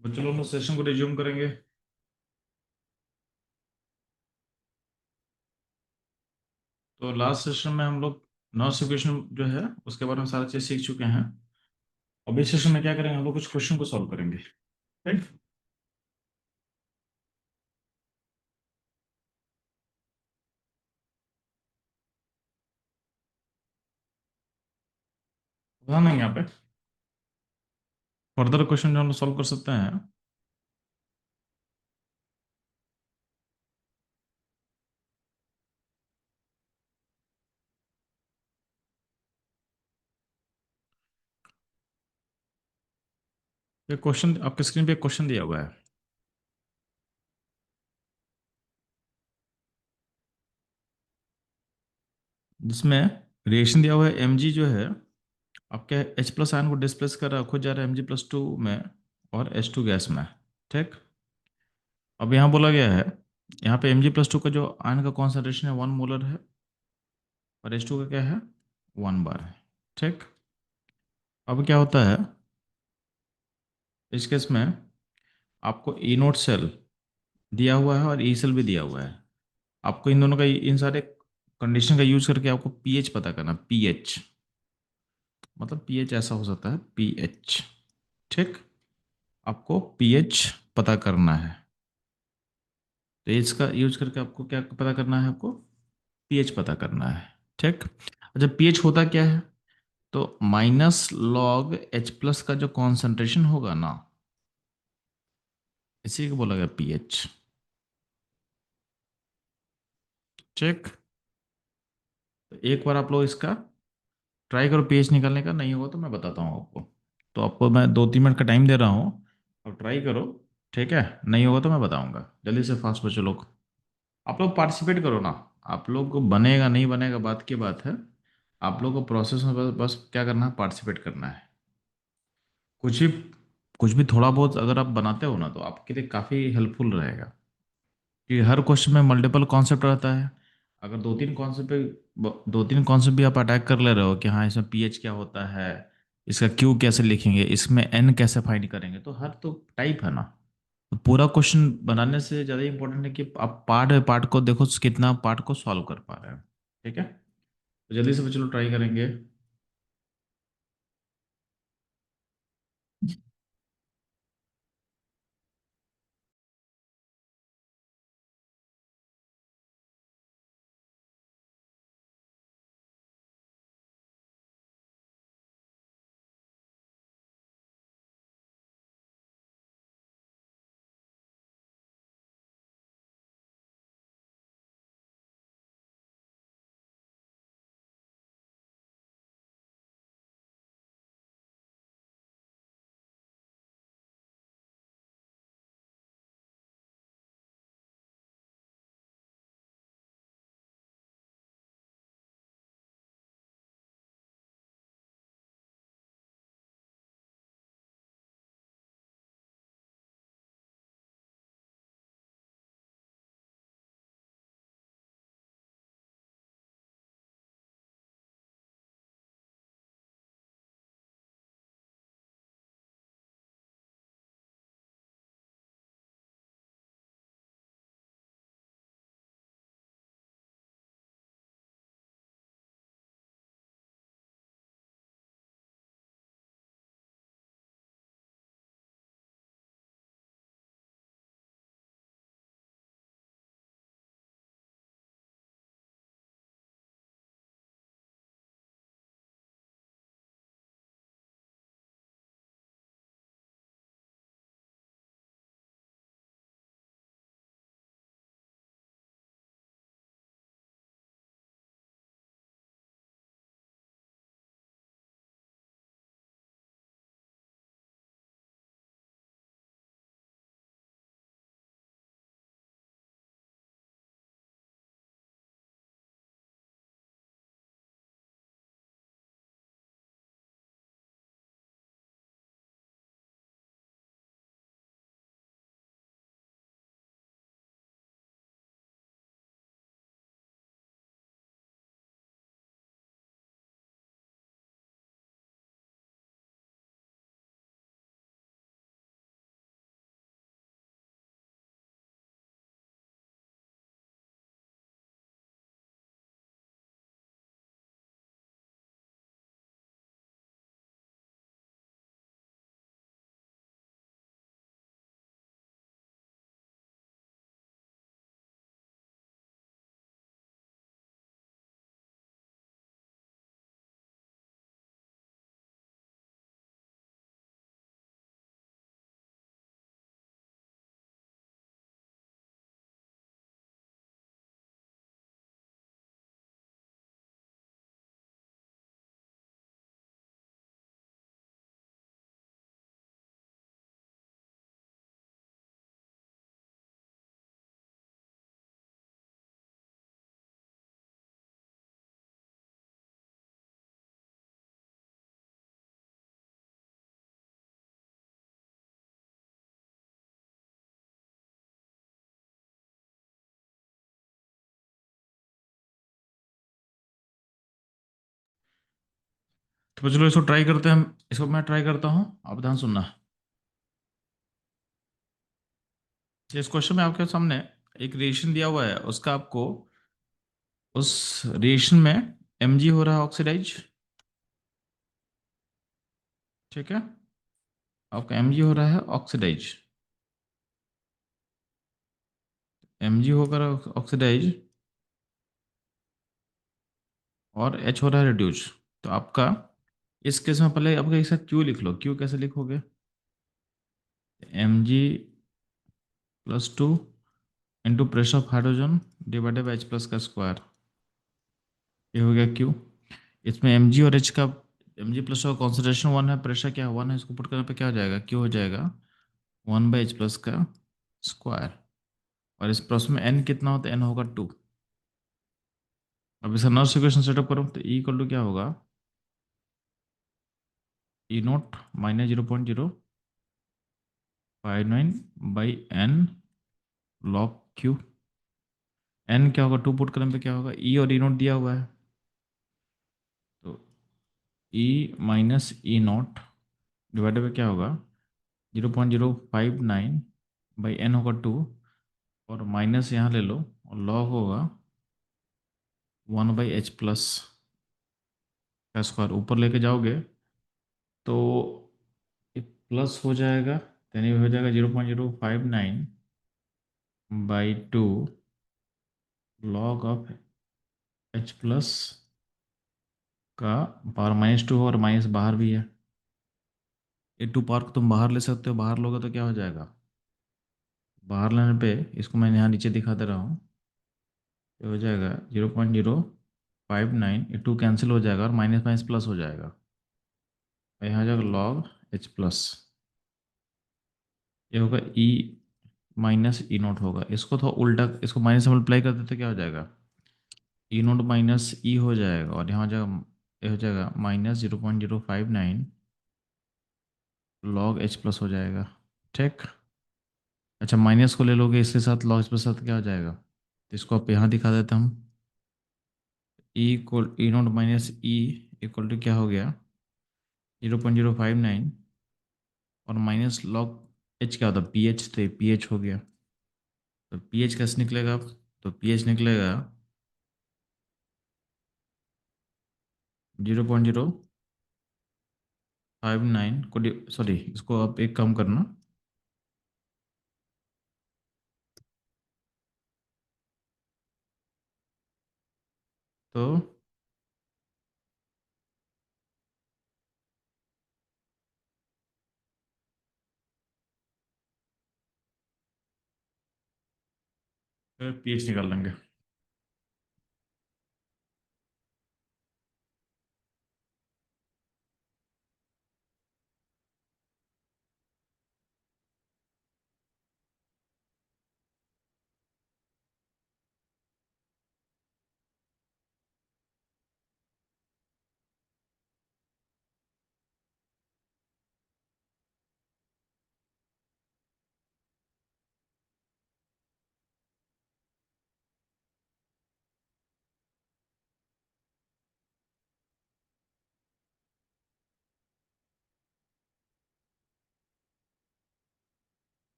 तो चलो हम सेशन को रिज्यूम करेंगे। तो लास्ट सेशन में हम लोग नोटिफिकेशन जो है उसके बारे में सारी चीज सीख चुके हैं। अब इस सेशन में क्या करेंगे, हम लोग कुछ क्वेश्चन को सॉल्व करेंगे। राइट। ध्यान देंगे यहाँ पे फर्दर क्वेश्चन जो हम लोग सॉल्व कर सकते हैं। ये क्वेश्चन आपके स्क्रीन पे एक क्वेश्चन दिया हुआ है जिसमें रिएक्शन दिया हुआ है। एम जी जो है आपके H प्लस आयन को डिस्प्लेस कर रहा है, खुद जा रहा है Mg+2 में और H2 गैस में। ठीक। अब यहाँ बोला गया है, यहाँ पे Mg+2 का जो आयन का कॉन्सेंट्रेशन है 1 मोलर है और H2 का क्या है 1 बार है। ठीक। अब क्या होता है इस केस में, आपको ई नोट सेल दिया हुआ है और ई सेल भी दिया हुआ है। आपको इन दोनों का, इन सारे कंडीशन का यूज करके आपको पीएच पता करना। पीएच मतलब पीएच ऐसा हो सकता है पीएच। ठीक। आपको पीएच पता करना है, तो इसका यूज करके आपको क्या पता करना है, आपको पीएच पता करना है। ठीक। अच्छा, पीएच होता क्या है, तो -log H+ का जो कॉन्सेंट्रेशन होगा ना, इसी को बोला गया पीएच। ठीक। तो एक बार आप लोग इसका ट्राई करो पीएच निकालने का, नहीं होगा तो मैं बताता हूँ आपको। तो आपको मैं 2-3 मिनट का टाइम दे रहा हूँ, अब ट्राई करो। ठीक है, नहीं होगा तो मैं बताऊंगा। जल्दी से फास्ट बच्चों लोग, आप लोग पार्टिसिपेट करो ना। आप लोग को बनेगा नहीं बनेगा बात की बात है। आप लोग को प्रोसेस में बस क्या करना है, पार्टिसिपेट करना है। कुछ भी कुछ भी थोड़ा बहुत अगर आप बनाते हो ना तो आपके लिए काफ़ी हेल्पफुल रहेगा, कि हर क्वेश्चन में मल्टीपल कॉन्सेप्ट रहता है। अगर 2-3 कॉन्सेप्ट भी आप अटैक कर ले रहे हो कि हाँ इसमें पीएच क्या होता है, इसका क्यू कैसे लिखेंगे, इसमें एन कैसे फाइंड करेंगे, तो हर तो टाइप है ना। तो पूरा क्वेश्चन बनाने से ज़्यादा इंपॉर्टेंट है कि आप पार्ट बाय पार्ट को देखो कितना पार्ट को सॉल्व कर पा रहे हैं। ठीक है, तो जल्दी से चलो ट्राई करेंगे। तो चलो इसको ट्राई करते हैं हम। इसको मैं ट्राई करता हूँ, आप ध्यान सुनना। इस क्वेश्चन में आपके सामने एक रिएक्शन दिया हुआ है, उसका आपको उस रिएक्शन में एम हो रहा है ऑक्सीडाइज। ठीक है, आपका एम हो रहा है ऑक्सीडाइज। एम होकर ऑक्सीडाइज और एच हो रहा है रिड्यूस। तो आपका इस केस में पहले आपका एक साथ क्यू लिख लो। क्यू कैसे लिखोगे? Mg+2 into pressure of hydrogen divided by H plus का स्क्वायर। ये हो गया क्यू। इसमें एम और एच का, Mg+ का कॉन्सेंट्रेशन 1 है, प्रेशर क्या 1 है, इसको पुट करने पे क्या हो जाएगा? क्यू हो जाएगा 1/h प्लस का स्क्वायर। और इस प्रोसेस में एन कितना होता है? एन होगा 2। अब इसका नर्स इक्वेशन सेटअप करो तो ई इक्वल टू क्या होगा? E0 minus 0.059/n log Q. N क्या होगा? 2 पुट करने पे क्या होगा? ई और E0 दिया हुआ है, तो E-E0 डिवाइडेड बाई क्या होगा? 0.059/n होगा 2, और माइनस यहाँ ले लो, और लॉग होगा 1/h प्लस का स्क्वायर। ऊपर लेके जाओगे तो ये प्लस हो जाएगा, यानी हो जाएगा 0.059/2 लॉग ऑफ h प्लस का पावर -2 और माइनस बाहर भी है। ये 2 पावर को तुम बाहर ले सकते हो, बाहर लोगे तो क्या हो जाएगा? बाहर लेने पे इसको मैं यहाँ नीचे दिखा दे रहा हूँ, ये हो जाएगा 0.059, ये 2 कैंसिल हो जाएगा और माइनस माइनस प्लस हो जाएगा, और यहाँ हो जाएगा लॉग h प्लस। ये होगा ई माइनस E0 होगा। इसको थोड़ा उल्टा, इसको माइनस से मल्टीप्लाई कर देते तो क्या हो जाएगा? E0 माइनस ई हो जाएगा, और यहाँ हो जाएगा, ये हो जाएगा -0.059 लॉग h प्लस हो जाएगा। ठीक। अच्छा, माइनस को ले लोगे इसके साथ, लॉग h प्लस साथ क्या हो जाएगा? तो इसको आप यहाँ दिखा देते हम। E0 minus E equal to क्या हो गया? 0.059 और माइनस लॉग h क्या होता है? पी एच, तो पी एच हो गया। तो पी एच कैसे निकलेगा? तो पी एच निकलेगा 0.059 को, सॉरी इसको आप एक कम करना, तो फिर पी एच निकाल लेंगे।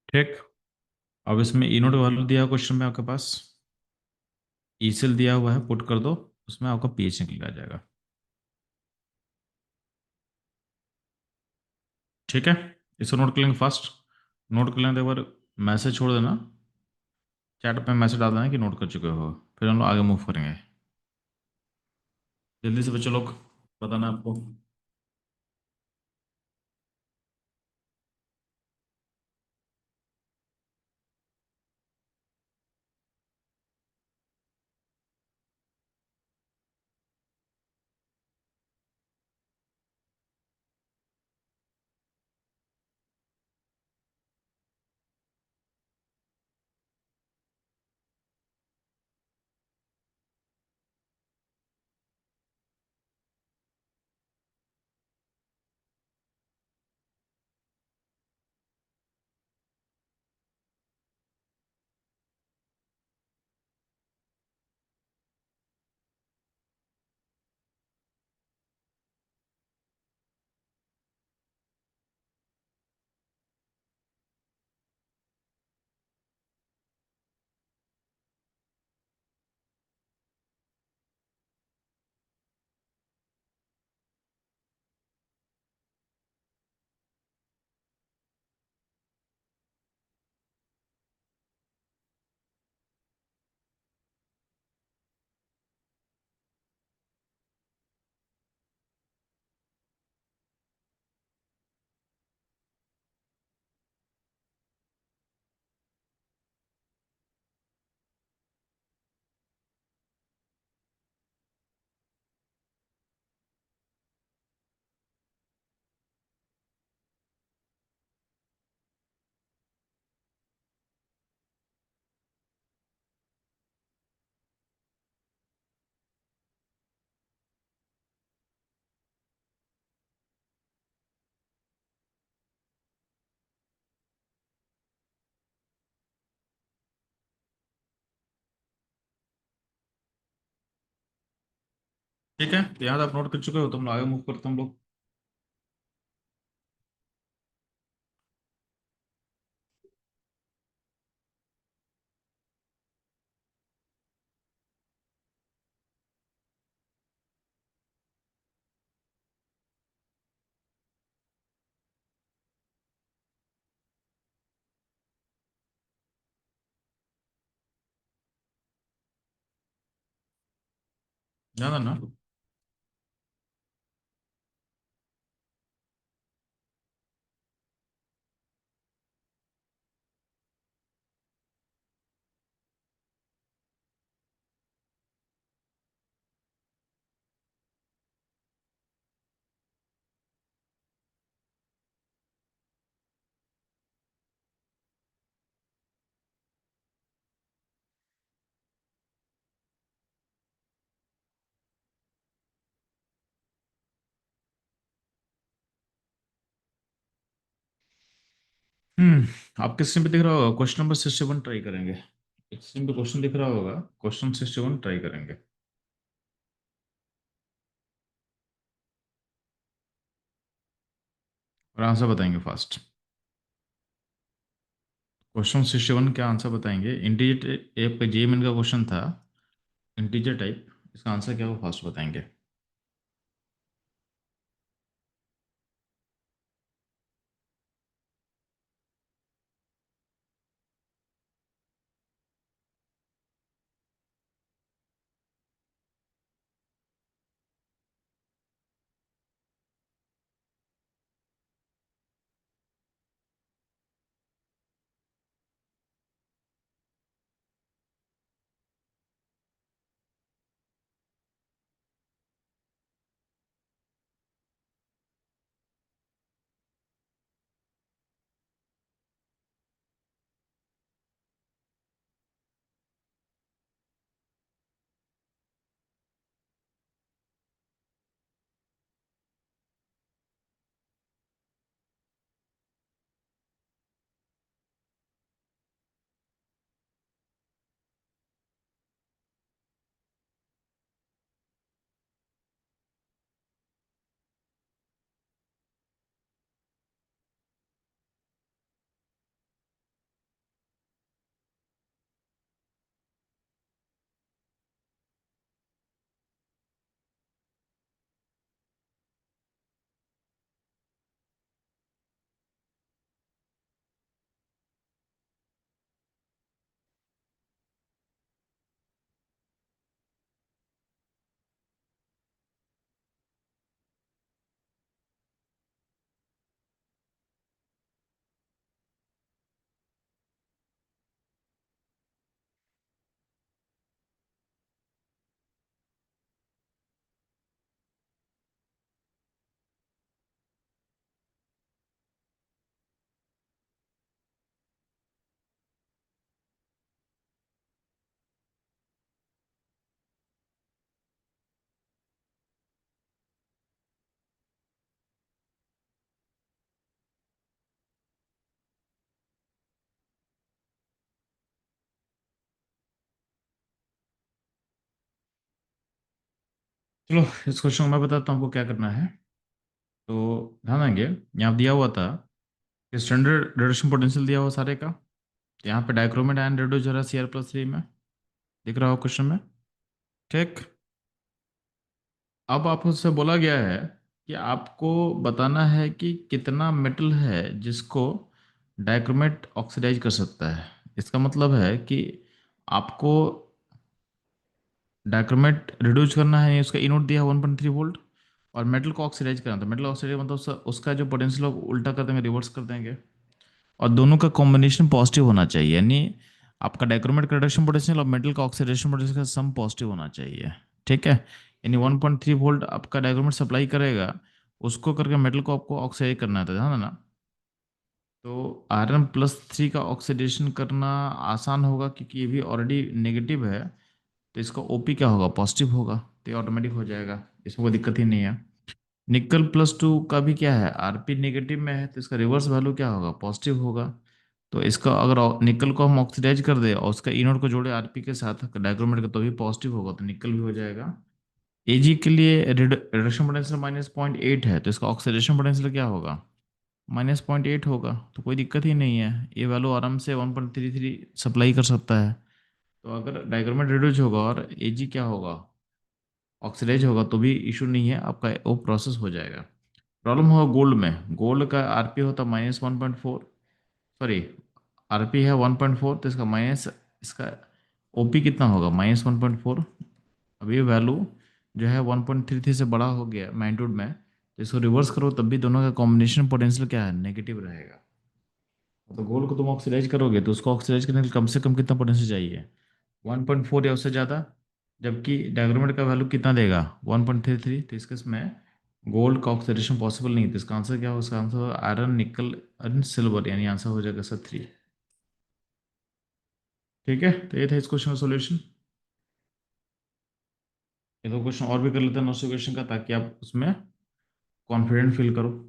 ठीक। अब इसमें ई नोट वैल्यू दिया क्वेश्चन में आपके पास, ई सेल दिया हुआ है, पुट कर दो, उसमें आपका पी एच निकल आ जाएगा। ठीक है, इसको नोट कर लेंगे फर्स्ट। नोट कर लेंगे तो एक बार मैसेज छोड़ देना, चैट पे मैसेज डाल देना कि नोट कर चुके हो, फिर हम लोग आगे मूव करेंगे। जल्दी से बच्चों लोग बताना आपको। ठीक है, तो यहाँ तो आप नोट कर चुके हो, तुम लोग आगे मूव करते हैं हम लोग। ध्यान देना। आपके स्क्रीन पे दिख रहा होगा क्वेश्चन नंबर 61, ट्राई करेंगे। स्क्रीन पे क्वेश्चन दिख रहा होगा, क्वेश्चन 61 ट्राई करेंगे और आंसर बताएंगे फास्ट। क्वेश्चन 61 का आंसर बताएंगे। इंटीजर टाइप का जेएमएन का क्वेश्चन था, इंटीजर टाइप। इसका आंसर क्या वो फास्ट बताएंगे। चलो, इस क्वेश्चन को मैं बताता हूँ आपको क्या करना है। तो ध्यान देंगे, यहाँ दिया हुआ था कि स्टैंडर्ड रिडक्शन पोटेंशियल दिया हुआ सारे का। यहाँ पे डाइक्रोमेट आयन रिड्यूस हो रहा है Cr+3 में, दिख रहा हो क्वेश्चन में। ठीक। अब आपसे बोला गया है कि आपको बताना है कि कितना मेटल है जिसको डाइक्रोमेट ऑक्सीडाइज कर सकता है। इसका मतलब है कि आपको डाइक्रोमेट रिड्यूस करना है, उसका इनोट दिया 1.3 वोल्ट, और मेटल को ऑक्सीडाइज करना था। मेटल ऑक्सीडाइज मतलब उसका जो पोटेंशियल उल्टा कर देंगे, रिवर्स कर देंगे। और दोनों का कॉम्बिनेशन पॉजिटिव होना चाहिए, यानी आपका डाइक्रोमेट का रिडक्शन पोटेंशियल और मेटल का ऑक्सीडेशन पोटेंशियल का सम पॉजिटिव होना चाहिए। ठीक है, यानी 1.3 वोल्ट आपका डाइक्रोमेट सप्लाई करेगा, उसको करके मेटल को आपको ऑक्सीडाइज करना था, ध्यान देना। तो Rn+3 का ऑक्सीडेशन करना आसान होगा, क्योंकि ये भी ऑलरेडी नेगेटिव है। तो इसका ओपी क्या होगा, पॉजिटिव होगा, तो ये ऑटोमेटिक हो जाएगा, इसमें कोई दिक्कत ही नहीं है। निकल+2 का भी क्या है, आरपी नेगेटिव में है, तो इसका रिवर्स वैल्यू क्या होगा, पॉजिटिव होगा। तो इसका अगर निकल को हम ऑक्सीडाइज कर दे और उसका इनोड को जोड़े आरपी के साथ डाइक्रोमेट का, तो भी पॉजिटिव होगा, तो निकल भी हो जाएगा। एजी के लिए रिडक्शन पोटेंशियल -0.8 है, तो इसका ऑक्सीडेशन पोटेंशियल क्या होगा? -0.8 होगा, तो कोई दिक्कत ही नहीं है, ये वैल्यू आराम से 1.33 सप्लाई कर सकता है। तो अगर डायग्राम रिड्यूस होगा और एजी क्या होगा, ऑक्सीडाइज होगा, तो भी इशू नहीं है, आपका वो प्रोसेस हो जाएगा। प्रॉब्लम होगा गोल्ड में, गोल्ड का आरपी होता -1.4, सॉरी आरपी है 1.4, तो इसका माइनस, इसका ओपी कितना होगा -1.4। अब ये वैल्यू जो है 1.33 से बड़ा हो गया मैग्नीट्यूड में, तो इसको रिवर्स करो तब भी दोनों का कॉम्बिनेशन पोटेंशियल क्या है, नेगेटिव रहेगा। तो गोल्ड को तुम ऑक्सीडाइज करोगे तो उसको ऑक्सीडाइज करने के लिए कम से कम कितना पोटेंशियल चाहिए, 1.4 या उससे ज़्यादा। जबकि डायग्रामेट का वैल्यू कितना देगा, 1.33, तो इसके इसमें गोल्ड का ऑक्सीडेशन पॉसिबल नहीं है, तो इसका आंसर क्या होगा, इसका आंसर आयरन निकल एंड सिल्वर, यानी आंसर हो जाएगा सर 3। ठीक है, तो ये था इस क्वेश्चन का सोल्यूशन। ये दो क्वेश्चन और भी कर लेते हैं नॉट क्वेश्चन का, ताकि आप उसमें कॉन्फिडेंट फील करो।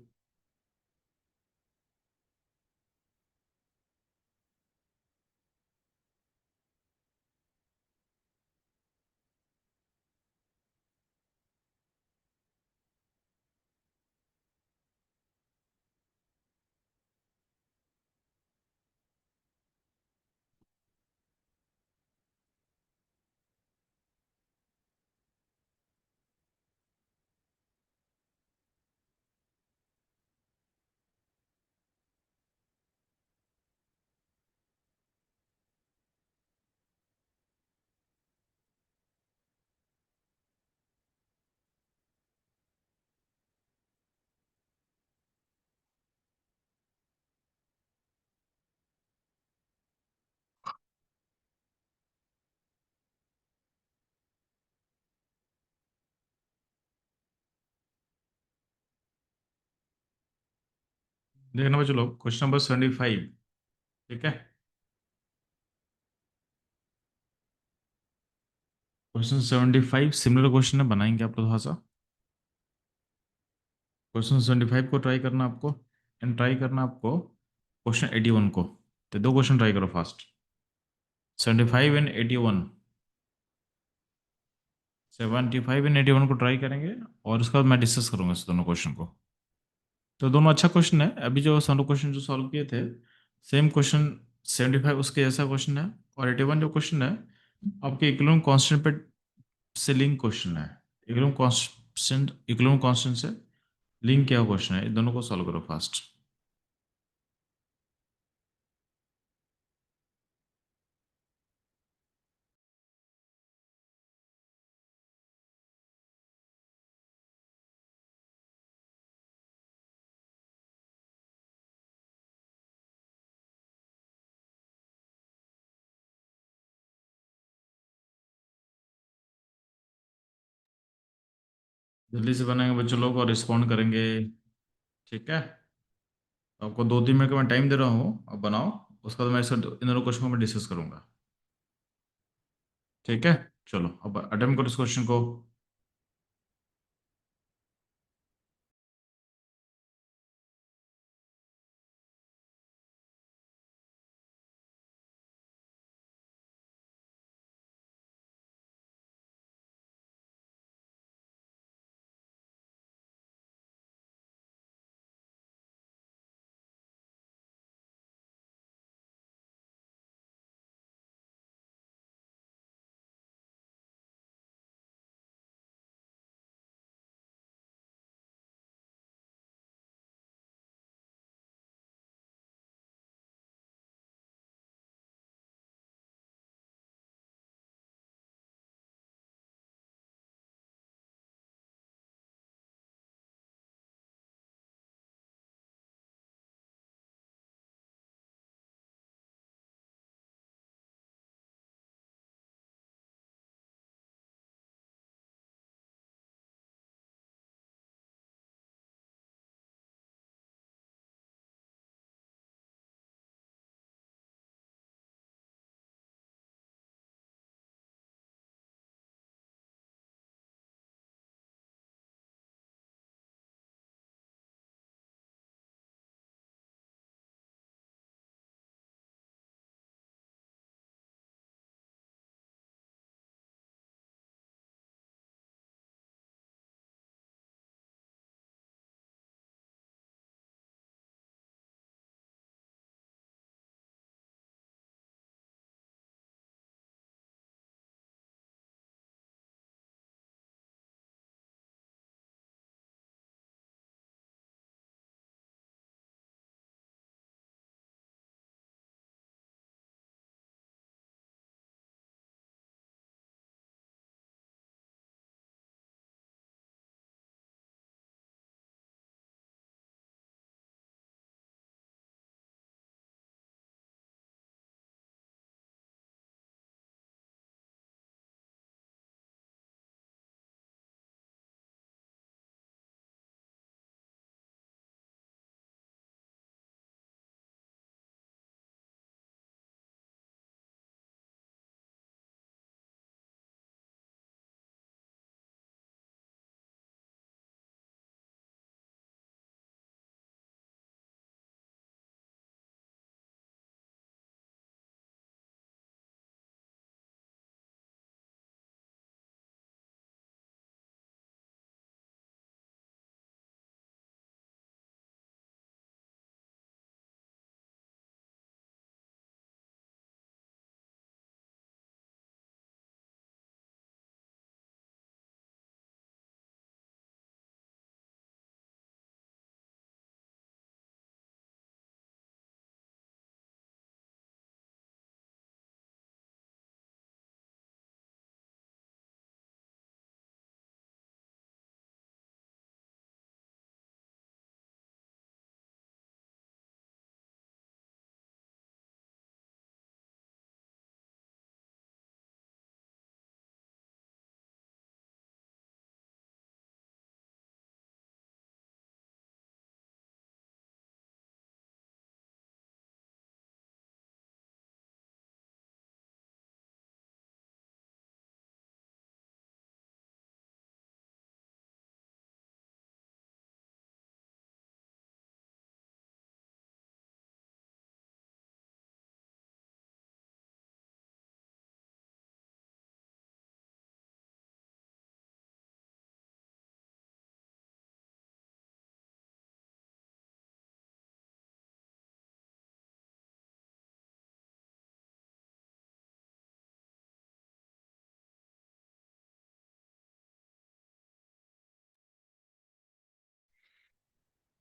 देखना बच्चों लोग, क्वेश्चन नंबर 75। ठीक है, क्वेश्चन 75 सिमिलर क्वेश्चन है, बनाएंगे आप लोग थोड़ा सा। क्वेश्चन 75 को ट्राई करना आपको, एंड ट्राई करना आपको क्वेश्चन 81 को। तो दो क्वेश्चन ट्राई करो फास्ट, 75 एंड 81। 75 एंड 81 को ट्राई करेंगे, और उसके बाद मैं डिस्कस करूंगा इस दोनों क्वेश्चन को। तो दोनों अच्छा क्वेश्चन है, अभी जो दोनों क्वेश्चन जो सॉल्व किए थे, सेम क्वेश्चन 75 उसके जैसा क्वेश्चन है, और 81 जो क्वेश्चन है आपके इक्विलिब्रियम कांस्टेंट पे से लिंक क्वेश्चन है। इक्विलिब्रियम कांस्टेंट से लिंक क्या क्वेश्चन है, इन दोनों को सॉल्व करो फास्ट। जल्दी से बनाएंगे बच्चों लोग और रिस्पॉन्ड करेंगे। ठीक है, तो आपको 2-3 मिनट का मैं टाइम दे रहा हूँ, अब बनाओ। उसके बाद मैं इन दोनों क्वेश्चन को मैं डिस्कस करूंगा। ठीक है, चलो अब अटेम्प्ट करो इस क्वेश्चन को।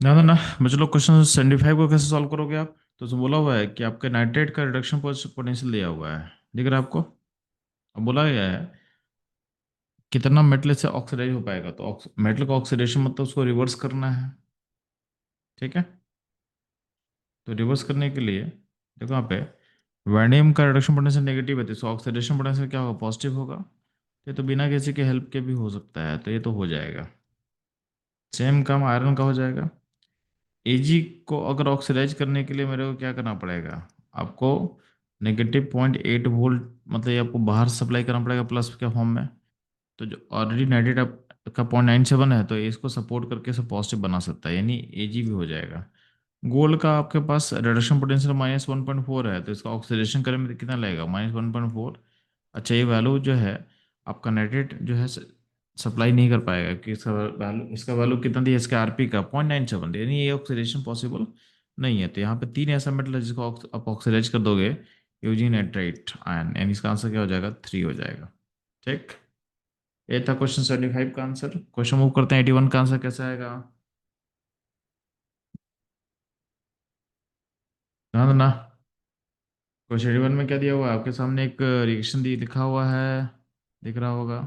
ना ना ना, मैं चलो क्वेश्चन 75 को कैसे सॉल्व करोगे आप। तो उसमें बोला हुआ है कि आपके नाइट्रेट का रिडक्शन पोटेंशियल दिया हुआ है, दिख रहा है आपको। अब बोला गया है कितना मेटल से ऑक्सीडाइज हो पाएगा, तो मेटल का ऑक्सीडेशन मतलब उसको रिवर्स करना है। ठीक है। तो रिवर्स करने के लिए देखो यहाँ पे वैनियम का रिडक्शन पोटेंशियल नेगेटिव है, तो इसका ऑक्सीडेशन पोटेंशियल क्या होगा, पॉजिटिव होगा। ये तो बिना किसी के हेल्प के भी हो सकता है, तो ये तो हो जाएगा। सेम काम आयरन का हो जाएगा। एजी को अगर ऑक्सीडाइज करने के लिए मेरे को क्या करना पड़ेगा, आपको -0.8 वोल्ट, मतलब ये आपको बाहर सप्लाई करना पड़ेगा प्लस के फॉर्म में। तो जो ऑलरेडी नाइट्रेट का 0.97 है, तो ये इसको सपोर्ट करके इसे पॉजिटिव बना सकता है, यानी एजी भी हो जाएगा। गोल्ड का आपके पास रिडक्शन पोटेंशियल -1.4 है, तो इसका ऑक्सीडेशन करने में कितना लगेगा, -1.4। अच्छा, ये वैल्यू जो है आपका नाइट्रेट जो है सप्लाई नहीं कर पाएगा, कि इसका वैल्यू कितना दिया, इसका आरपी का 0.97, यानी ये ऑक्सीडेशन पॉसिबल नहीं है। तो यहाँ पे तीन ऐसा मेटल है जिसको आप ऑक्सीडाइज कर दोगे यूजिंग नाइट्राइट आयन, यानी इसका आंसर क्या हो जाएगा, 3 हो जाएगा। ठीक। ये था क्वेश्चन 75 का आंसर। क्वेश्चन मूव करते हैं 81 का आंसर कैसा आएगा। ध्यान देना। क्वेश्चन 81 में क्या दिया हुआ है आपके सामने, एक रिएक्शन दी लिखा हुआ है, दिख रहा होगा।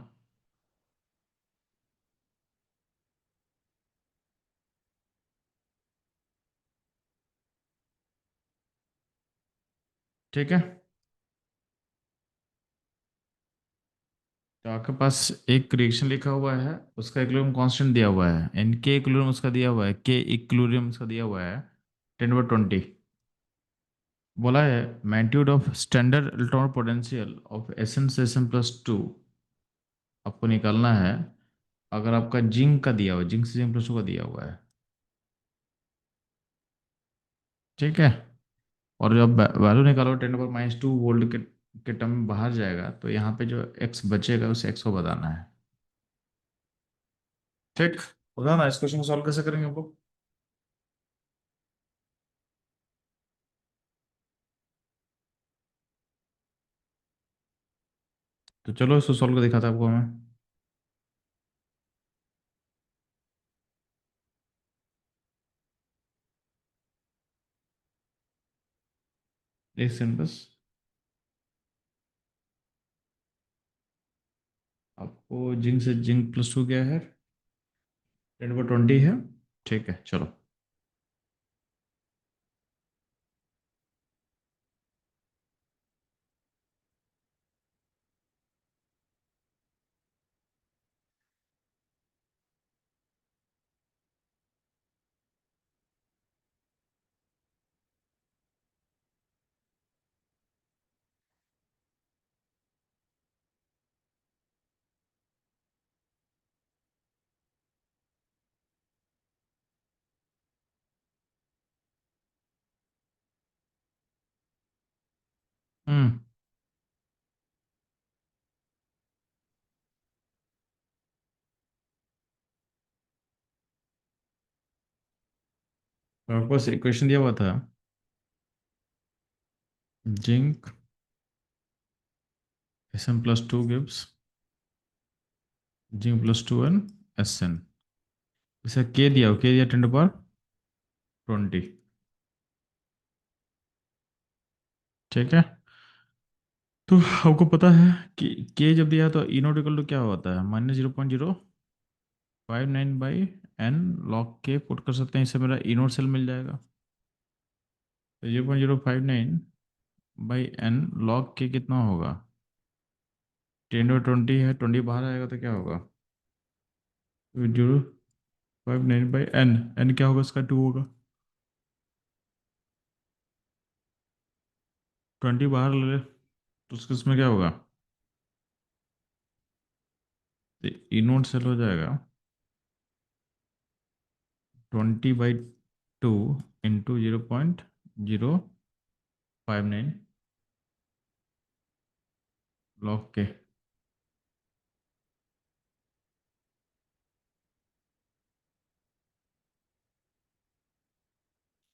ठीक है। तो आपके पास एक रिएक्शन लिखा हुआ है, उसका इक्विलिब्रियम कांस्टेंट दिया हुआ है, एन के इक्विलिब्रियम उसका दिया हुआ है, के इक्विलिब्रियम उसका दिया हुआ है 10/20। बोला है magnitude of standard electron potential of SN से SN+2 आपको निकालना है। अगर आपका जिंक का दिया हुआ है, जिंक से जिंक+2 का दिया हुआ है। ठीक है। और जब वैल्यू निकालो 10⁻⁻2 वोल्ट के टर्म में बाहर जाएगा, तो यहाँ पे जो एक्स बचेगा उस एक्स को बताना है। ठीक। बताना इस क्वेश्चन को सॉल्व कैसे करेंगे हम लोग। तो चलो इसको सॉल्व कर दिखाता आपको हमें। एक सेकंड बस। आपको जिंक से जिंक+2 क्या है, 10/20 है। ठीक है, चलो। हम्म। तो आपको बस इक्वेशन दिया हुआ था, जिंक SN+2 गिव्स जिंक+2 एन SN। इसे के दिया हो, के दिया 10⁻20। ठीक है। तो आपको पता है कि के जब दिया तो ई नॉट इक्वल टू क्या होता है, -0.059/n log के पुट कर सकते हैं, इससे मेरा ई नॉट सेल मिल जाएगा। तो 0.059/n log के कितना होगा, 10/20 है, 20 बाहर आएगा तो क्या होगा, 0.059/n, n क्या होगा इसका, 2 होगा। 20 बाहर ले ले तो उसके इसमें क्या होगा, तो ई नोट सेल हो जाएगा 20/2 इंटू 0.059 log के।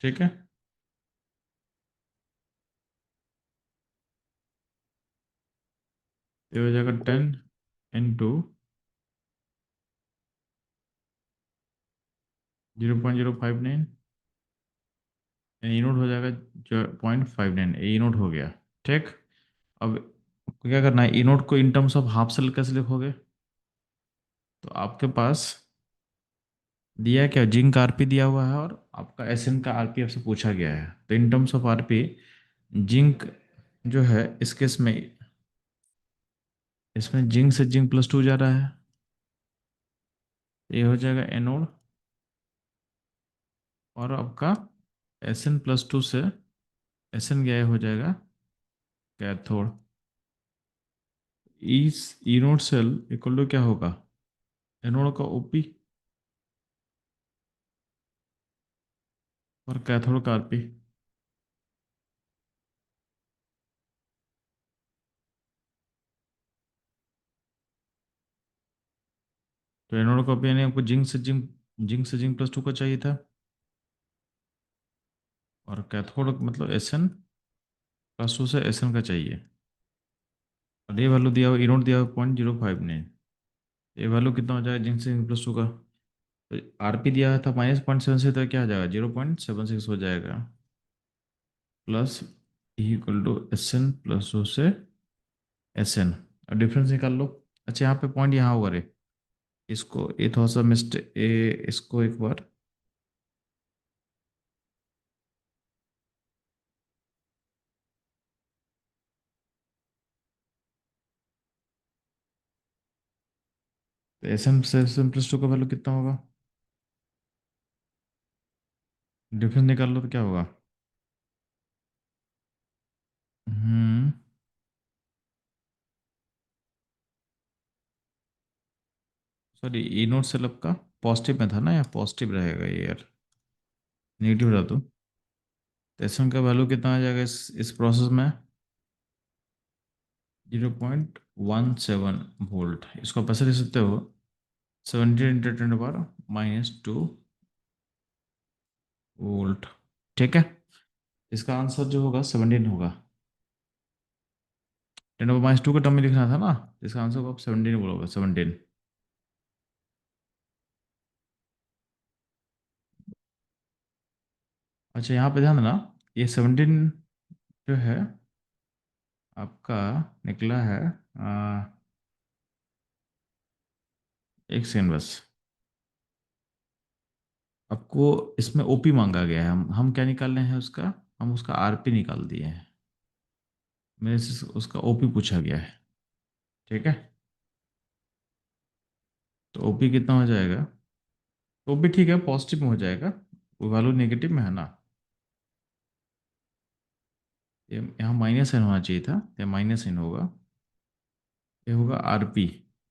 ठीक है। ये हो जाएगा 10 इंटू 0.059, ई नोट हो जाएगा 0.59, ई नोट हो गया। ठीक। अब आपको क्या करना है, ई नोट को in terms of half cell कैसे लिखोगे? तो आपके पास दिया क्या, जिंक आरपी दिया हुआ है और आपका एसएन का आरपी आपसे पूछा गया है। तो इन टर्म्स ऑफ आरपी जिंक जो है इस केस में, इसमें जिंक से जिंक +2 जा रहा है, ये हो जाएगा एनोड। और आपका SN+2 से SN गया, ये हो जाएगा कैथोड। इस इनोड सेल इक्वल टू क्या होगा, एनोड का ओपी और कैथोड का आरपी। तो एनोड का ओपी यानी आपको जिंक से जिंक +2 का चाहिए था, और कैथोड मतलब SN+2 से SN का चाहिए। और ये वैल्यू दिया हुआ, इनोड दिया हुआ 0.059, ये वैल्यू कितना हो जाएगा जिंक से जिंक +2 का? तो आरपी दिया था -0.76, तो क्या आ जाएगा 0.76 हो जाएगा, प्लस E = SN+2 से SN। अब डिफरेंस निकाल लो। अच्छा यहाँ पे पॉइंट यहाँ होगा रे, इसको ये थोड़ा सा इसको एक बार, तो SN से SN+2 का वैल्यू कितना होगा, डिफरेंस निकाल लो तो क्या होगा। हम्म। सॉरी, ई नोट से आपका पॉजिटिव में था ना, या पॉजिटिव रहेगा ये यार, नेगेटिव रहा तो SN का वैल्यू कितना आ जाएगा इस प्रोसेस में, 0.17 वोल्ट। इसको आप ऐसे लिख सकते हो, 17 × 10⁻²⁰ ठीक है। इसका आंसर जो होगा 17 होगा। 10⁻² का टर्म में लिखना था ना, इसका आंसर को आप 17 बोलोगे, 17। अच्छा यहाँ पे ध्यान देना, ये 17 जो है आपका निकला है, एक सेकंड बस। आपको इसमें ओपी मांगा गया है, हम क्या निकाल रहे हैं उसका, हम उसका आरपी निकाल दिए हैं, मेरे से उसका ओपी पूछा गया है। ठीक है। तो ओपी कितना हो जाएगा, ओपी ठीक है पॉजिटिव में हो जाएगा, वो वैल्यू नेगेटिव में है ना, ये यहाँ -n होना चाहिए था, ये -n होगा, ये होगा आरपी।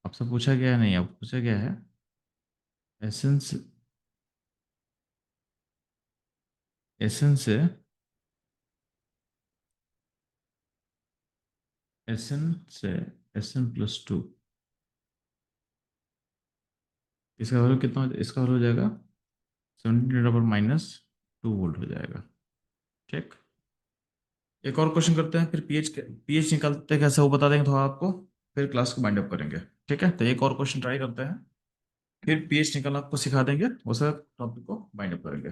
आपसे पूछा गया है, नहीं अब पूछा गया है एसेंस, एसेंस से से SN+2, इसका वैल्यू कितना इसका वैल्यू हो जाएगा 17 × -2 वोल्ट हो जाएगा। ठीक। एक और क्वेश्चन करते हैं, फिर पीएच निकालते हैं कैसे वो बता देंगे थोड़ा आपको, फिर क्लास को बाइंड अप करेंगे। ठीक है, तो एक और क्वेश्चन ट्राई करते हैं, फिर पीएच निकालना आपको सिखा देंगे, उसे टॉपिक को बाइंड अप करेंगे।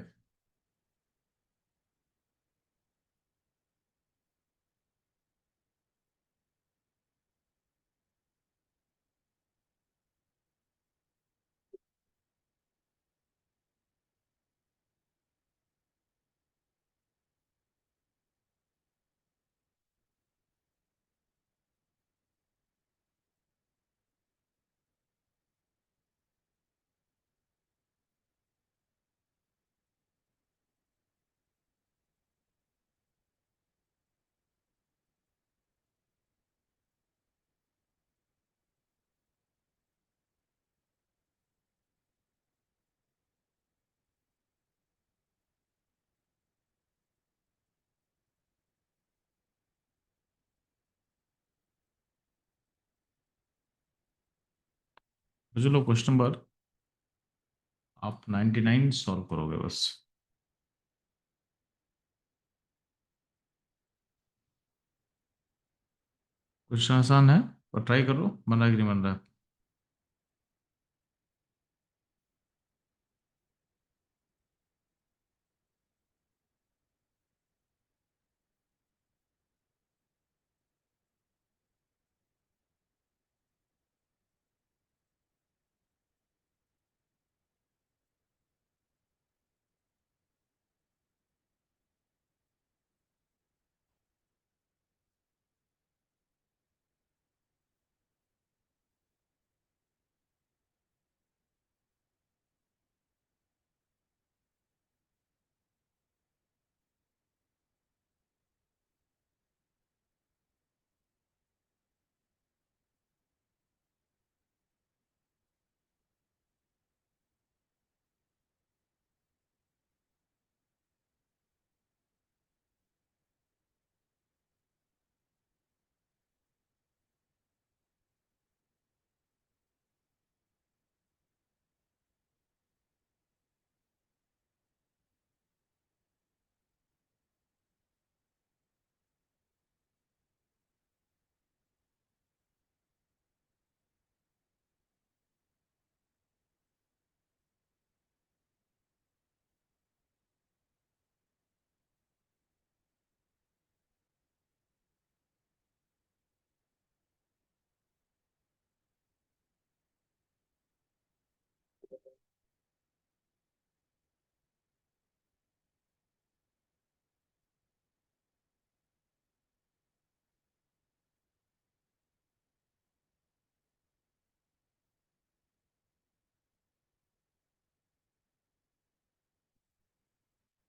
तो चलो क्वेश्चन नंबर आप 99 सॉल्व करोगे बस। क्वेश्चन आसान है, और ट्राई करो, बन रहा है कि नहीं बन रहा है।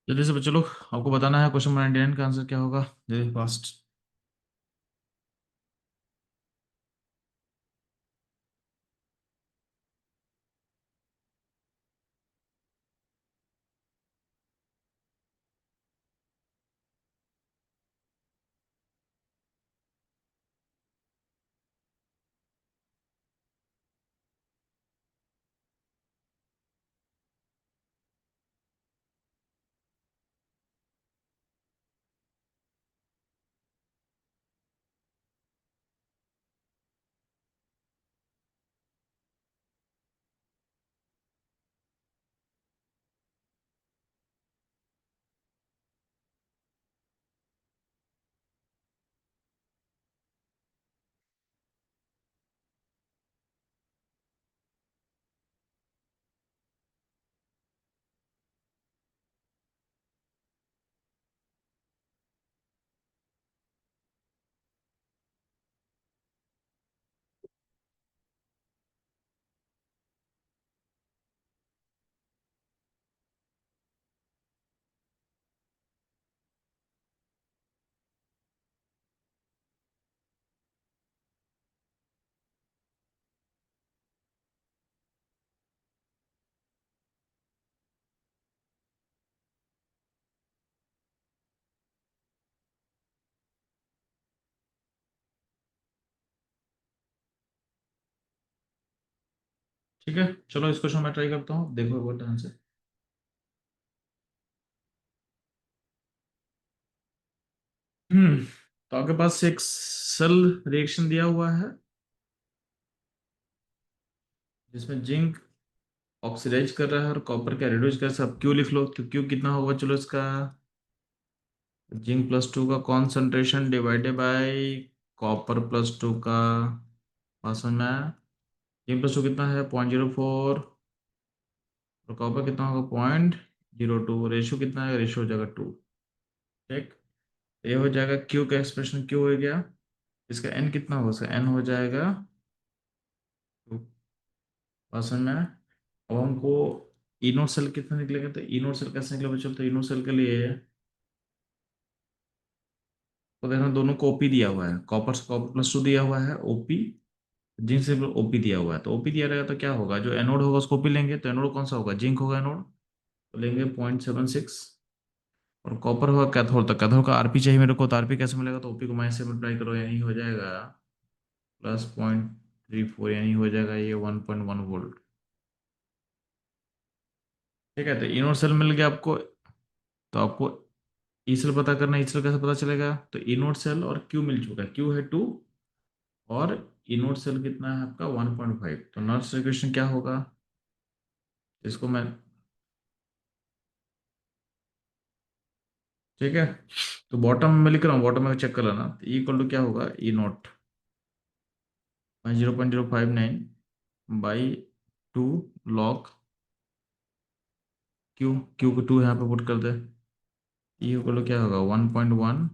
जल्दी से चलो, आपको बताना है क्वेश्चन नंबर 99 का आंसर क्या होगा। जल्दी फास्ट। ठीक है, चलो इस क्वेश्चन में ट्राई करता हूँ, देखो एक बार आंसर। तो आपके पास एक सेल रिएक्शन दिया हुआ है जिसमें जिंक ऑक्सीडाइज कर रहा है और कॉपर का रिड्यूस कर, सब क्यू लिख लो, तो क्यू कितना होगा चलो इसका। जिंक प्लस टू का concentration divided by copper plus two का, पास में जिंक प्लस टू कितना है 0.04, और कॉपर कितना होगा 0.02, रेशियो कितना है, रेशियो हो जाएगा 2। ठीक, ये हो जाएगा क्यू का एक्सप्रेशन, क्यू हो गया। इसका एन कितना होगा, इसका एन हो जाएगा 2 परसेंट में। अब हमको इनोड सेल कितना निकलेगा, तो इनोड सेल कैसे निकलेगा, चलते इनोड सेल के लिए तो देखना दोनों को ओपी दिया हुआ है, कॉपर से कॉपर प्लस टू दिया हुआ है ओपी, जिंक से ओपी दिया हुआ है, तो ओपी दिया रहेगा तो क्या होगा, जो एनोड होगा उसको ओपी लेंगे, तो एनोड कौन सा होगा, जिंक होगा एनोड, तो लेंगे 0.76। और कॉपर होगा कैथोड, तो कैथोड का आरपी चाहिए मेरे को, तो आरपी कैसे मिलेगा, तो ओपी को माइनस से मल्टीप्लाई करो, यानी हो जाएगा +0.34, यानी हो जाएगा ये 1.1 वोल्ट। ठीक है, तो इनोड सेल मिल गया आपको। तो आपको ई सेल पता करना है, ई सेल कैसे पता चलेगा, तो इनोड सेल और क्यू मिल चुका है, क्यू है 2 और इनोड सेल कितना है आपका 1.5, तो नॉर्थ इक्वेशन क्या होगा, इसको मैं, ठीक है, तो बॉटम में लिख रहा हूँ, बॉटम में चेक कर लेना, तो ई इक्वल टू क्या होगा, E naught 0.059 by 2 log Q, Q को 2 यहाँ पे पुट कर दे, ई इक्वल टू क्या होगा 1.1।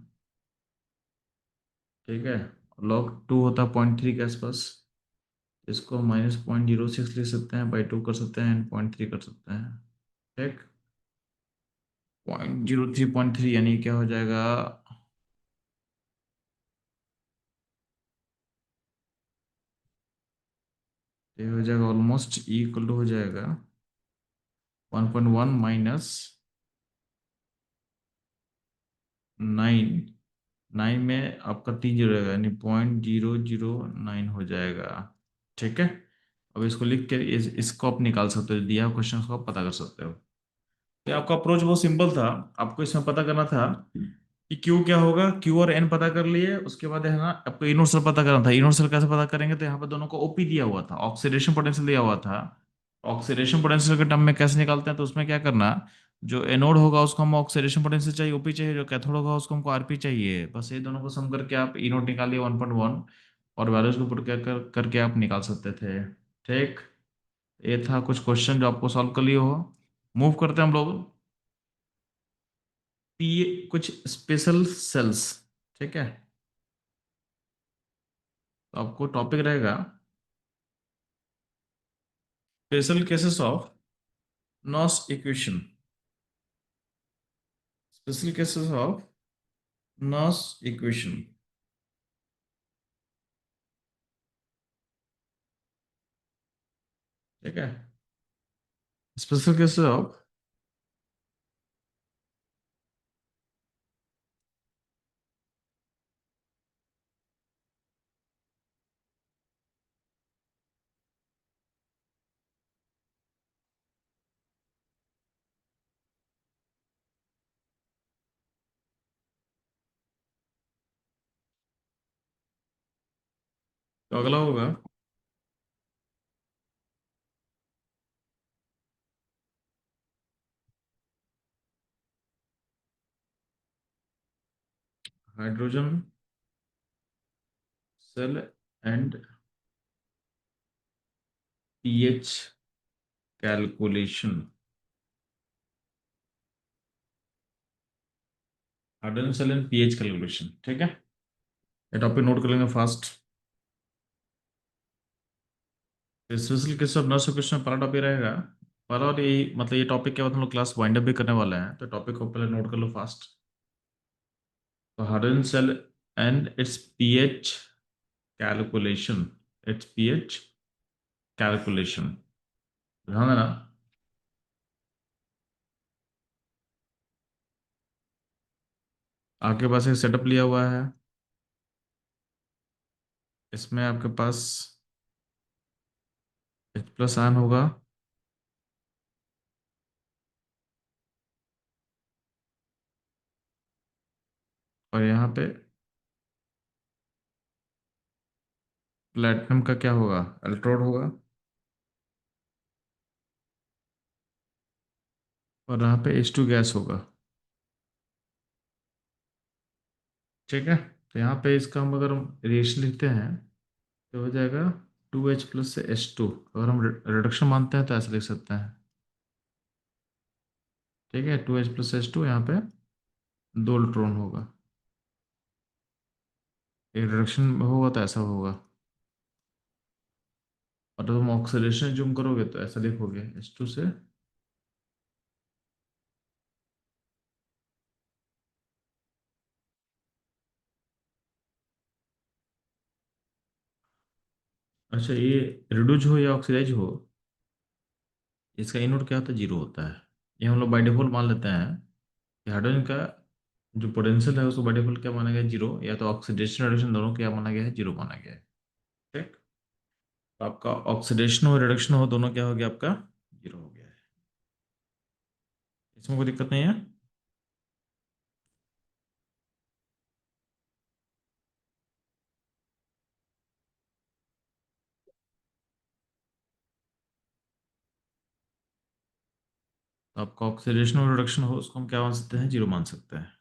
ठीक है, लॉग 2 होता है 0.3 के आसपास, इसको -0.06 लिख सकते हैं, बाई 2 कर सकते हैं एंड 0.3 कर सकते हैं। ठीक, 0.03 यानी क्या हो जाएगा, ये हो जाएगा ऑलमोस्ट ई इक्वल टू हो जाएगा 1.1 माइनस 9, 9 में आपका 3 जीरो रहेगा, यानी 0.009 हो जाएगा। ठीक है, अब इसको लिख के इसको आप निकाल सकते हो, दिया क्वेश्चन को आप पता कर सकते हो। तो आपका अप्रोच बहुत सिंपल था, आपको इसमें पता करना था कि क्यू क्या होगा, क्यू और एन पता कर लिए, उसके बाद है ना आपको यूनिवर्सल पता करना था। यूनिवर्सल कैसे पता करेंगे, तो यहाँ पे दोनों को ओपी दिया हुआ था, ऑक्सीडेशन पोटेंशियल दिया हुआ था। ऑक्सीडेशन पोटेंशियल के टर्म में कैसे निकालते हैं, तो उसमें क्या करना, जो एनोड होगा उसको हम ऑक्सीडेशन पोटेंशियल चाहिए ओपी चाहिए, जो कैथोड होगा उसको हमको आरपी चाहिए, बस ये दोनों को सम करके आप इनोड निकालिए 1.1 और वैल्यूज को पुट करके आप निकाल सकते थे। ठीक, ये था कुछ क्वेश्चन जो आपको सॉल्व कर लिए हो। मूव करते हैं हम लोग पी कुछ स्पेशल सेल्स। ठीक है, तो आपको टॉपिक रहेगा स्पेशल केसेस ऑफ नॉस इक्वेशन। स्पेशल केसेस ऑफ नॉस इक्वेशन। ठीक है, स्पेशल केसेस ऑफ। तो अगला होगा hydrogen cell and pH calculation. Hydrogen cell and pH calculation. ठीक है, ये टॉपिक नोट कर लेंगे fast. Special case of Nernst equation पहला टॉपिक रहेगा। पहला, और ये मतलब ये टॉपिक के बाद हम लोग क्लास वाइंड अप भी करने वाले हैं, तो टॉपिक को पहले नोट कर लो फास्ट। तो hydrogen cell and its pH calculation. Its pH calculation, ध्यान देना। आपके पास एक सेटअप लिया हुआ है, इसमें आपके पास H प्लस आयन होगा, और यहाँ पे प्लेटिनम का क्या होगा, इलेक्ट्रोड होगा, और यहाँ पे H2 गैस होगा। ठीक है, तो यहाँ पे इसका हम अगर हम रिएक्शन लिखते हैं तो हो जाएगा 2H प्लस से H2। अगर हम रिडक्शन मानते हैं तो ऐसे लिख सकते हैं। ठीक है, 2H प्लस H2, यहाँ पे 2 इलेक्ट्रॉन होगा। एक रिडक्शन होगा तो ऐसा होगा, और तुम ऑक्सीडेशन जूम करोगे तो ऐसा लिखोगे H2 से। अच्छा, ये रिड्यूज हो या ऑक्सीडाइज हो, इसका इनोड क्या होता है, जीरो होता है। ये हम लोग बाई डिफॉल्ट मान लेते हैं कि हाइड्रोजन का जो पोटेंशियल है उसको बाई डिफॉल्ट क्या माना गया है, जीरो, या तो ऑक्सीडेशन रिडक्शन दोनों क्या माना गया है, जीरो माना गया है। ठीक, तो आपका ऑक्सीडेशन हो रिडक्शन हो दोनों क्या हो गया, आपका जीरो हो गया है। इसमें कोई दिक्कत नहीं है। तो आपका ऑक्सीडेशन और रिडक्शन हो उसको हम क्या मान सकते हैं, जीरो मान सकते हैं।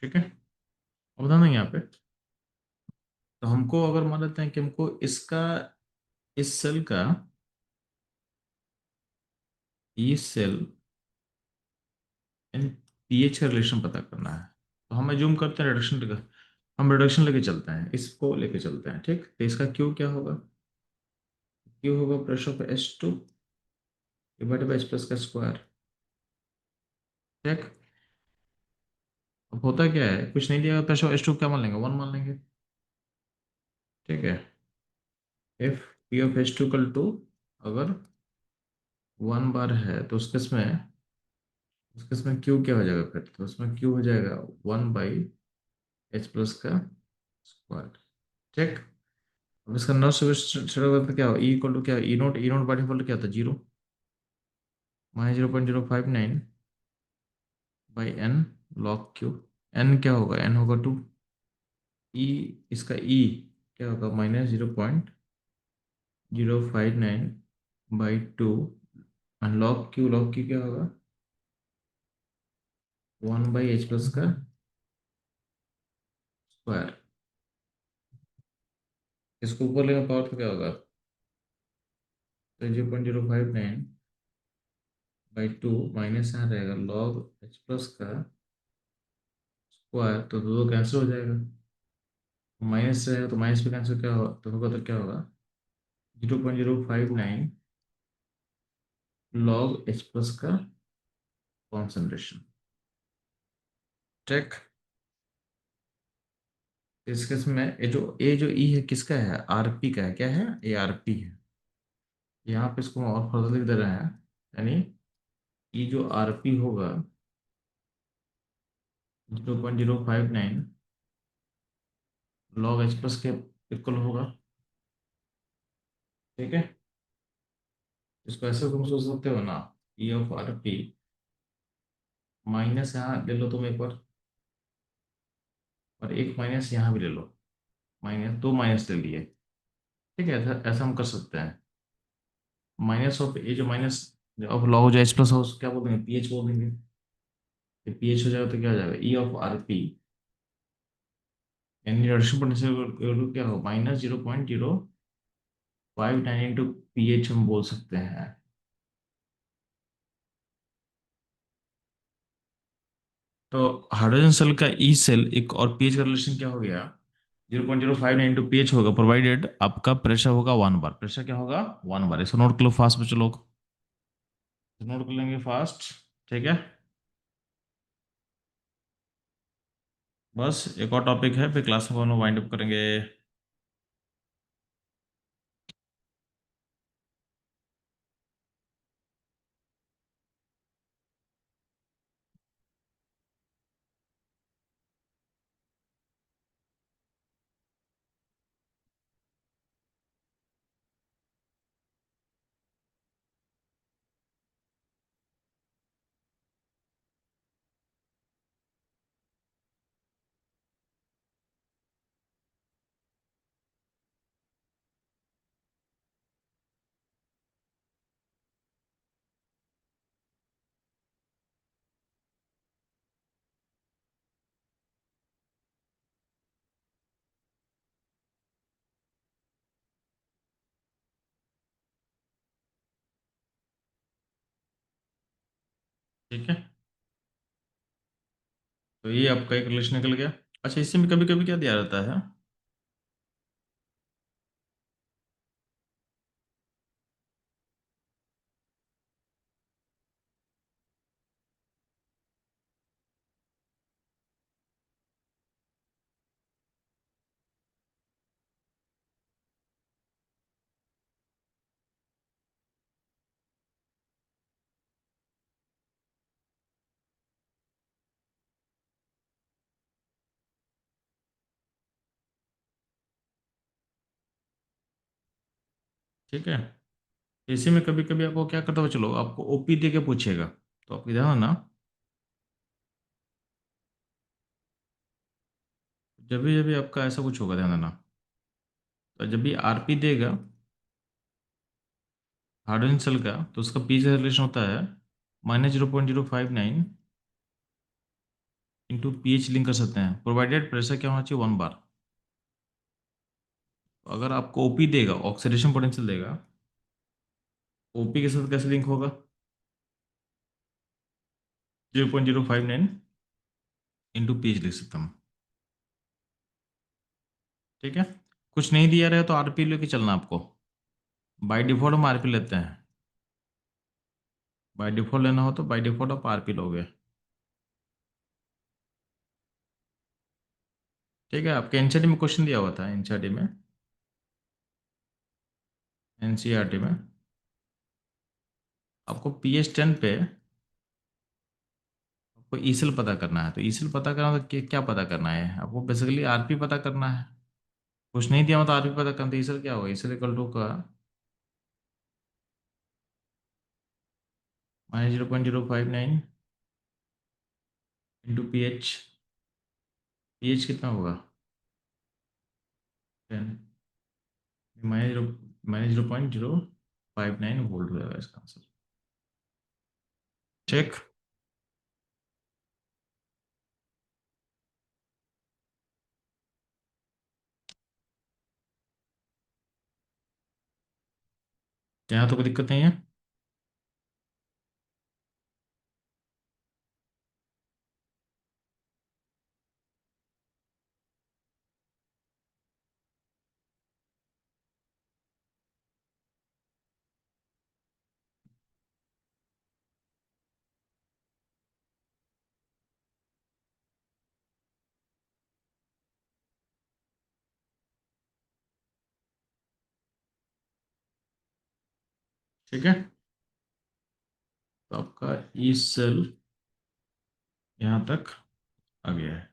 ठीक है, अब बताना यहाँ पे, तो हमको अगर मान लेते हैं कि हमको इसका, इस सेल का, ये सेल एंड पीएच का रिलेशन पता करना है, तो हमें जूम करते हैं रिडक्शन का। हम रिडक्शन लेके चलते हैं, इसको लेके चलते हैं। ठीक, तो इसका क्यू क्या होगा, क्यू होगा प्रेशर पे H2, divided by H plus का स्क्वायर। ठीक। अब होता क्या है, कुछ नहीं दिया प्रेशर एच टू क्या मान लेंगे, वन मान लेंगे। ठीक है। If P of H two equal to, अगर वन बार है तो उसके इसमें क्यू क्या हो जाएगा फिर, तो उसमें क्यू हो जाएगा वन बाई एच प्लस का स्क्वायर। ठीक। अब इसका नॉट स्क्वायर होगा तो क्या हो, ई इक्वल टू क्या, ई नोट बाई डिफॉल्ट क्या होता है, zero, minus 0.059 by N log Q. N क्या होगा, एन होगा टू। ई, इसका ई क्या होगा, minus 0.059 by two. Log Q क्या होगा, वन बाई एच प्लस का स्क्वायर। इसको ऊपर लेगा पावर तो क्या होगा, तो 0.059 बाई टू, माइनस यहाँ रहेगा लॉग एच प्लस का स्क्वायर, तो दो दो कैंसिल हो जाएगा। माइनस रहेगा तो माइनस पे कैंसिल क्या होगा, तो क्या होगा 0.059 लॉग एच प्लस का कॉन्सेंट्रेशन। ठीक। इस केस में ये जो ई है किसका है, आरपी का है, क्या है ये, आरपी है। यहाँ पे इसको हम और फर्दर लिख दे रहे हैं, यानी ये जो आरपी होगा 0.059 लॉग एच प्लस के इक्वल होगा। ठीक है। इसको ऐसे तुम सोच सकते हो ना, ई ऑफ आरपी माइनस यहाँ ले लो तुम एक बार, और एक माइनस यहाँ भी ले लो, माइनस दो माइनस ले लिए। ठीक है, ऐसा ऐसा हम कर सकते हैं। माइनस ऑफ ये जो माइनस ऑफ लॉग जो एच प्लस हो, उसको क्या बोल देंगे, पीएच बोल देंगे। पीएच हो जाएगा तो क्या हो जाएगा, ई ऑफ आरपी यानी रिडक्शन पोटेंशियल क्या हो, माइनस 0.059 इंटू पीएच हम बोल सकते हैं। तो हाइड्रोजन सेल का ई सेल एक और पीएच का रिलेशन क्या हो गया, 0.059 इंटू पीएच होगा, प्रोवाइडेड आपका प्रेशर होगा वन बार। प्रेशर क्या होगा, वन बार। इसको नोट कर लो फास्ट बच्चों लोग, नोट कर लेंगे फास्ट। ठीक है। बस एक और टॉपिक है, फिर क्लास में वाइंड अप करेंगे। ठीक है। तो ये आपका एक रिलेशन निकल गया। अच्छा, इससे में कभी कभी क्या दिया रहता है, ठीक है। इसी में कभी कभी आपको क्या करता हुआ, चलो आपको ओपी दे के पूछेगा, तो आपको ध्यान ना, जब भी आपका ऐसा कुछ होगा ध्यान देना, तो जब भी आरपी देगा हार्डन सेल का, तो उसका पी से रिलेशन होता है -0.059 इंटू पी एच लिंक कर सकते हैं, प्रोवाइडेड प्रेशर क्या होना चाहिए, वन बार। अगर आपको ओपी देगा, ऑक्सीडेशन पोटेंशियल देगा, ओपी के साथ कैसे लिंक होगा, 0.059 इंटू पी एच लिख सकता हूँ। ठीक है। कुछ नहीं दिया रहे तो आरपी लेके चलना आपको, बाई डिफॉल्ट हम आरपी लेते हैं। बाय डिफ़ॉल्ट लेना हो तो बाय डिफ़ॉल्ट आप आरपी लोगे। ठीक है, आपके एनसीईआरटी में क्वेश्चन दिया हुआ था, एनसीईआरटी में, एनसीईआरटी में आपको PS10 पे आपको ईसेल पता करना है। तो ईसेल पता करना तो क्या पता करना है आपको? बेसिकली आरपी पता करना है। कुछ नहीं दिया हो तो आरपी पता करना। तो ईसेल क्या होगा? ईसेल इक्वल टू का -0.059 into P H. P H कितना होगा? 10 -0.059 वोल्ट हो जाएगा इसका आंसर। ठीक। यहाँ तो कोई दिक्कत नहीं है। ठीक है, तो आपका ई सेल यहाँ तक आ गया है।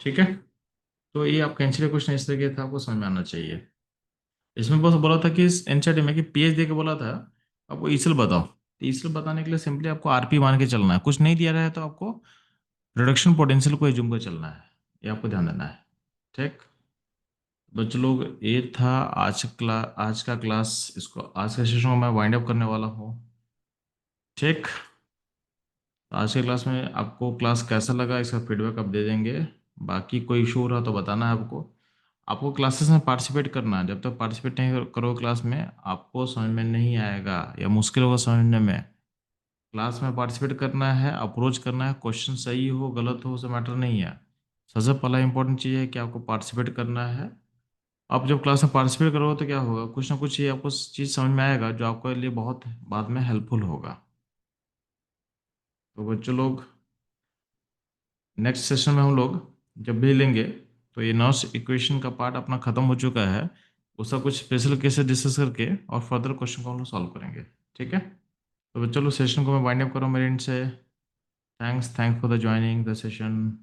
ठीक है, तो ये आपका एनसीईआरटी क्वेश्चन इस तरीके था, आपको समझ में आना चाहिए। इसमें बस बोला था कि एनसीईआरटी में कि पीएच दे के बोला था आपको ईसेल बताओ। तो ईसेल बताने के लिए सिंपली आपको आरपी मान के चलना है। कुछ नहीं दिया रहा है तो आपको रिडक्शन पोटेंशियल को एज्यूम कर चलना है। ये आपको ध्यान देना है। ठीक। बच्चे लोग, ये था आज का क्लास। इसको आज के सेशन को मैं वाइंड अप करने वाला हूँ। ठीक। तो आज के क्लास में आपको क्लास कैसा लगा इसका फीडबैक आप दे देंगे। बाकी कोई इशू हो रहा तो बताना है आपको। आपको क्लासेस में पार्टिसिपेट करना है। जब तक पार्टिसिपेट नहीं करोगे क्लास में, आपको समझ में नहीं आएगा या मुश्किल होगा समझने में। क्लास में पार्टिसिपेट करना है, अप्रोच करना है। क्वेश्चन सही हो गलत हो उसे मैटर नहीं है। सबसे पहला इंपॉर्टेंट चीज़ है कि आपको पार्टिसिपेट करना है। आप जब क्लास में पार्टिसिपेट करोगे तो क्या होगा, कुछ ना कुछ ये आपको चीज़ समझ में आएगा जो आपके लिए बहुत बाद में हेल्पफुल होगा। तो बच्चों लोग, नेक्स्ट सेशन में हम लोग जब भी लेंगे तो ये नॉस इक्वेशन का पार्ट अपना ख़त्म हो चुका है। उसका कुछ स्पेशल केसेस डिस्कस करके और फर्दर क्वेश्चन को हम लोग सॉल्व करेंगे। ठीक है, तो चलो सेशन को मैं वाइंड अप कर रहा हूँ मेरे एंड से। Thanks for the joining the session.